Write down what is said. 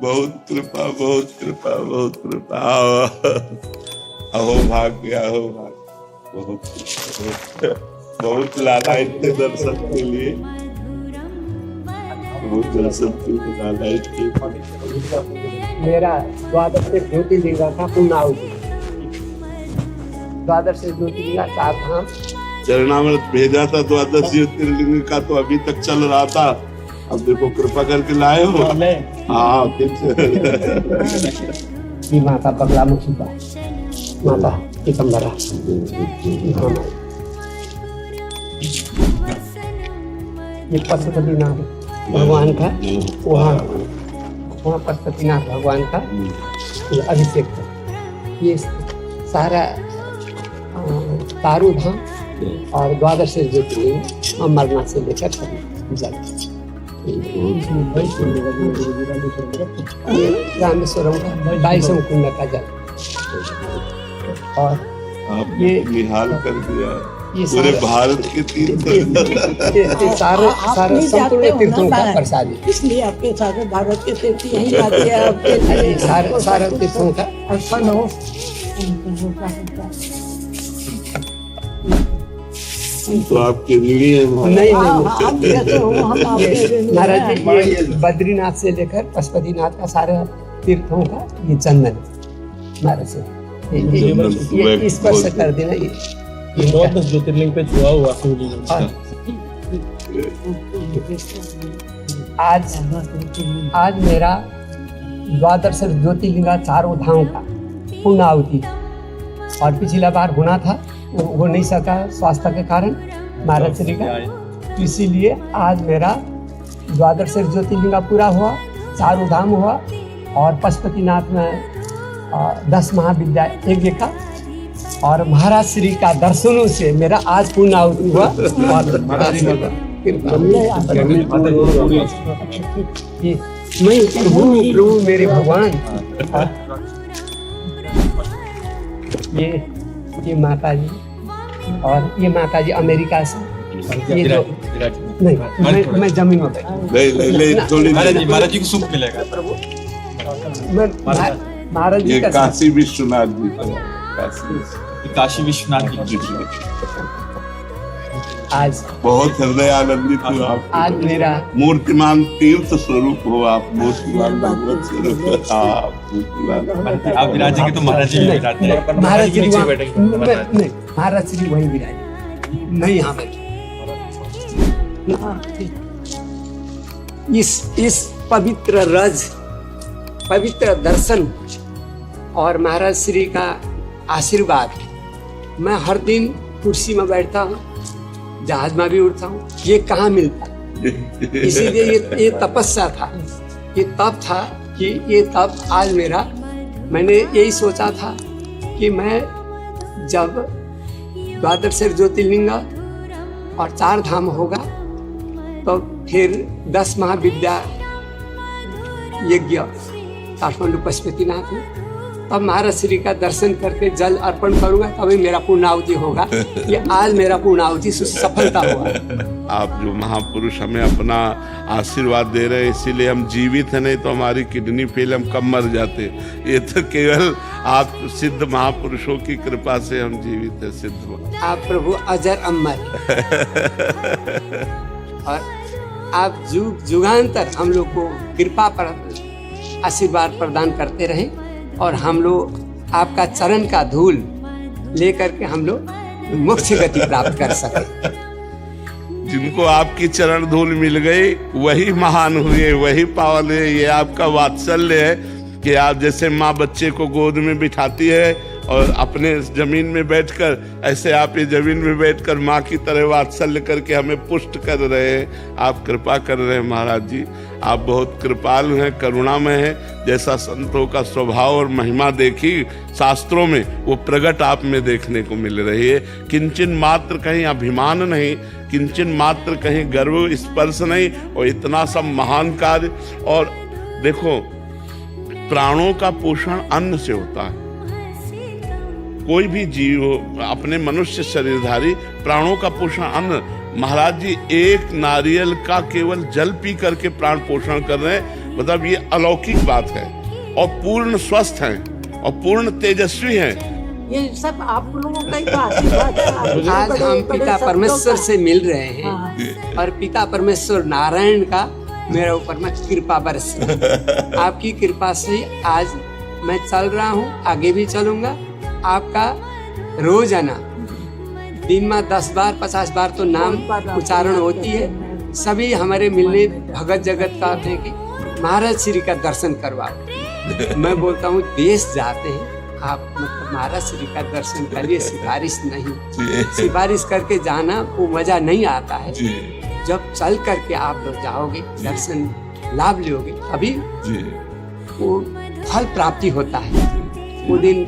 बहुत कृपा, बहुत कृपा, बहुत कृपा। अहो भाग्य, अहो भाग्य, बहुत लालायित थे दर्शन के लिए, बहुत दर्शन के लिए लालायित थे। मेरा द्वादश से ज्योतिर्लिंग का पूर्णाहुति, द्वादश से ज्योतिर्लिंग 4 धाम चरणामृत भेजा था द्वादश ज्योतिर्लिंग का, तो अभी तक चल रहा था। अब देखो कृपा करके लाए हो। हाँ, माता बगलामुखी का, माता पीतम्बरा, ये पशुपतिनाथ भगवान का, वहाँ पशुपतिनाथ भगवान का ये अभिषेक था। ये सारा तारू धाम और द्वादश ज्योतिर्लिंग अमरनाथ से लेकर जल, ये रामेश्वरम का 22 कुंड का जल, और ये निहाल कर दिया पूरे भारत के तीर्थ, सारे संपूर्ण तीर्थों का प्रसाद, इसलिए आपके सारे भारत के तीर्थ यही आते हैं आपके सारे तीर्थों का अर्पण हो। तो आपके लिए नहीं महाराज जी, ये बद्रीनाथ से लेकर पशुपतिनाथ का सारे तीर्थों का ये चंदन महाराज से ये स्पर्श कर देना। ये द्वादश ज्योतिर्लिंग पे छुआ हुआ। आज मेरा द्वादश ज्योतिर्लिंग 4 धाम का पूर्णाहुति, और पिछला बार होना था, वो हो नहीं सका स्वास्थ्य के कारण महाराज श्री का, तो इसीलिए आज मेरा द्वादश ज्योतिर्लिंग पूरा हुआ, 4 धाम हुआ, और पशुपतिनाथ में 10 महाविद्या यज्ञ का, और महाराज श्री का दर्शनों से मेरा आज पूर्णाहुति हुआ। और मैं प्रभु मेरे भगवान, ये माता जी, और ये माता जी अमेरिका से, ये जो नहीं मैं जमीन में महाराज जी को सुख मिलेगा। महाराज जी ये का काशी विश्वनाथ जी, काशी विश्वनाथ जी आज बहुत हृदय आनंदित हुआ। आज मेरा मूर्तिमान तीर्थ स्वरूप हो आप, मूर्तिमान भगवत स्वरूप आप विराजेंगे तो महाराज जी भी विराजते हैं। महाराज जी नीचे बैठेंगे। नहीं, महाराज जी वहीं विराजे, नहीं यहाँ बैठे। इस पवित्र रज, पवित्र दर्शन और महाराज श्री का आशीर्वाद, मैं हर दिन कुर्सी में बैठता हूँ, जहाज में भी उड़ता हूँ, ये कहाँ मिलता। इसीलिए ये तपस्या था, ये तप था कि ये तप आज मेरा, मैंने यही सोचा था कि मैं जब द्वादश ज्योतिर्लिंग और 4 धाम होगा, तो फिर 10 महाविद्या यज्ञ काठमांडू पशुपतिनाथ में, तब महाराज श्री का दर्शन करके जल अर्पण करूंगा, तभी मेरा पूर्णाहुति होगा। ये आज मेरा पूर्णाहुति सफलता हुआ। आप जो महापुरुष हमें अपना आशीर्वाद दे रहे हैं, इसीलिए हम जीवित हैं, नहीं तो हमारी किडनी फेल, हम कब मर जाते। ये तो केवल आप सिद्ध महापुरुषों की कृपा से हम जीवित हैं, सिद्ध। आप प्रभु अजर अमर, और आप जुग जुगांतर हम लोग को कृपा पर आशीर्वाद प्रदान करते रहे, और हम लोग आपका चरण का धूल लेकर के हम लोग मोक्ष गति प्राप्त कर सके। जिनको आपकी चरण धूल मिल गई वही महान हुए, वही पावन है। ये आपका वात्सल्य है कि आप जैसे माँ बच्चे को गोद में बिठाती है और अपने जमीन में बैठकर, ऐसे आप ये जमीन में बैठकर माँ की तरह वात्सल्य करके हमें पुष्ट कर रहे हैं। आप कृपा कर रहे हैं महाराज जी, आप बहुत कृपालु हैं, करुणामय हैं। जैसा संतों का स्वभाव और महिमा देखी शास्त्रों में, वो प्रकट आप में देखने को मिल रही है। किंचन मात्र कहीं अभिमान नहीं, किंचन मात्र कहीं गर्व स्पर्श नहीं, और इतना सब महान कार्य। और देखो, प्राणों का पोषण अन्न से होता है। कोई भी जीव अपने मनुष्य शरीरधारी, प्राणों का पोषण अन्न, महाराज जी एक नारियल का केवल जल पी करके प्राण पोषण कर रहे हैं, मतलब ये अलौकिक बात है। और पूर्ण स्वस्थ हैं और पूर्ण तेजस्वी हैं। ये सब आप लोगों का ही तो आशीर्वाद है। आज हम पिता परमेश्वर से मिल रहे हैं हाँ। और पिता परमेश्वर नारायण का मेरे ऊपर में कृपा बरस रही है। आपकी कृपा से आज मैं चल रहा हूँ, आगे भी चलूंगा। आपका रोजाना दिन में 10 बार 50 बार तो नाम उच्चारण होती है। सभी हमारे मिलने भगत जगत का हैं कि महाराज श्री का दर्शन करवाओ। मैं बोलता हूँ देश जाते हैं आप, मतलब महाराज श्री का दर्शन करिए, सिफारिश नहीं। सिफारिश करके जाना वो मजा नहीं आता है। जब चल करके आप लोग जाओगे, दर्शन लाभ लोगे, तभी वो फल प्राप्ति होता है। वो दिन